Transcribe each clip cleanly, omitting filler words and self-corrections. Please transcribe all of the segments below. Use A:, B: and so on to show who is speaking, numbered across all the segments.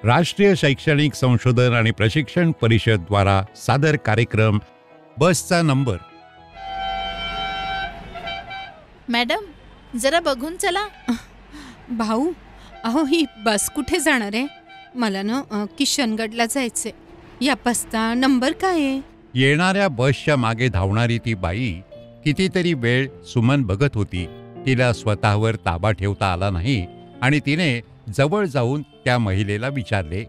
A: राष्ट्रीय शैक्षणिक संशोधन आणि प्रशिक्षण परिषद द्वारा सादर कार्यक्रम बसचा नंबर.
B: मॅडम, जरा बघून चला.
C: भाऊ, अहो ही बस कुठे जाणार आहे? मला ना किशनगडला जायचंय. या बसचा नंबर काय आहे?
A: येणाऱ्या बसच्या मागे धावणारी ती बाई कितीतरी वेळ सुमन बघत होती. तिला स्वतःवर ताबा ठेवता आला नाही आणि तिने जवळ जाऊन त्या महिलेला विचारले,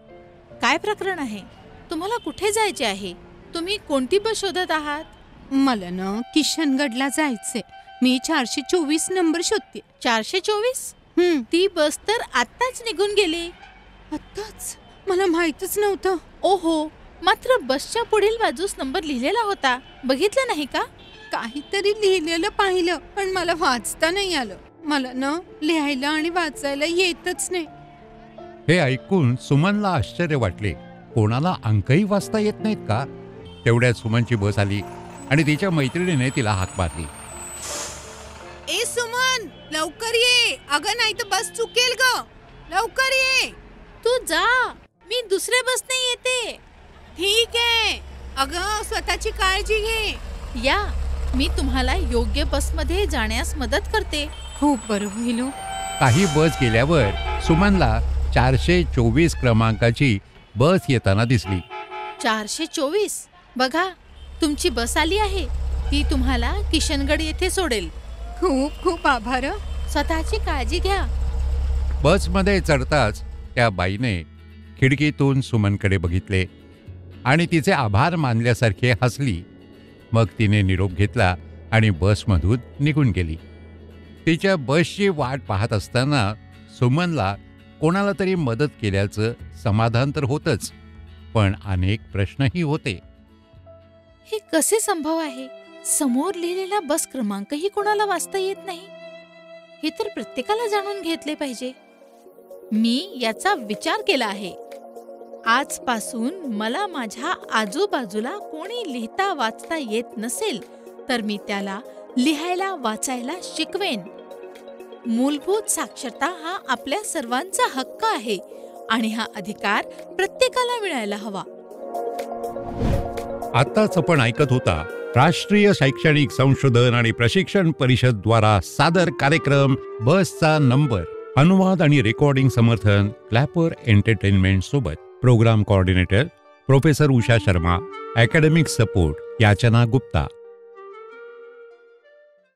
B: काय प्रकरण आहे? तुम्हाला कुठे जायचे आहे? तुम्ही कोणती बस शोधत आहात?
C: मला ना किशनगडला जायचंय. मी 424 नंबर शोधते.
B: 424? ती बस तर आत्ताच निघून गेली.
C: आत्ताच? मला माहीतच नव्हतं.
B: ओहो, मात्र बसच्या पुढील बाजूस नंबर लिहिलेला होता. बघितलं नाही का?
C: काहीतरी लिहिलेलं पाहिलं, पण मला वाचता नाही आलं. मला ना लिहायला आणि वाचायला येतच नाही.
A: हे ऐकून सुमनला आश्चर्य वाटले. कोणाला अंकही वाचता येत नाहीत का? तेवढ्यात सुमनची बस आली आणि तिच्या मैत्रिणीने तिला हाक मारली.
C: ए सुमन, लवकर ये. अगं नाही तर बस चुकेल ग. लवकर ये.
B: तू जा, मी दुसऱ्या बसने येते.
C: ठीक आहे. अगं स्वतःची काळजी घे.
B: या, मी तुम्हाला योग्य बसमध्ये जाण्यास मदत करते.
C: खूप बरं होईल.
A: काही बस गेल्यावर सुमनला 424 क्रमांकाची बस येताना दिसली.
B: 424? बघा, तुमची बस आली आहे. ती तुम्हाला किशनगड येथे सोडेल.
C: खूप खूप आभार.
B: स्वतःची काळजी घ्या.
A: बसमध्ये चढताच त्या बाईने खिडकीतून सुमनकडे बघितले आणि तिचे आभार मानल्यासारखे हसली. मग तिने निरोप घेतला आणि बसमधून निघून गेली. तिच्या बसची वाट पाहत असताना सुमनला कोणाला तरी मदत केल्याचं समाधान तर होतच, पण अनेक प्रश्नही होते.
B: हे कसे संभव आहे? समोर लिहिलेला बस क्रमांकही कोणाला वाचता येत नाही. हे तर प्रत्येकाला जाणून घेतले पाहिजे. मी याचा विचार केला आहे. आजपासून मला माझ्या आजूबाजूला कोणी लिहिता वाचता येत नसेल तर मी त्याला लिहायला वाचायला शिकवेन. मूलभूत साक्षरता हा आपल्या सर्वांचा हक्क आहे आणि हा अधिकार प्रत्येकाला मिळायला हवा.
A: आताच आपण ऐकत होता राष्ट्रीय शैक्षणिक संशोधन आणि प्रशिक्षण परिषद द्वारा सादर कार्यक्रम बसचा नंबर. अनुवाद आणि रेकॉर्डिंग समर्थन क्लॅपर एंटरटेनमेंट सोबत. Program coordinator professor Usha Sharma. Academic support Yachna Gupta.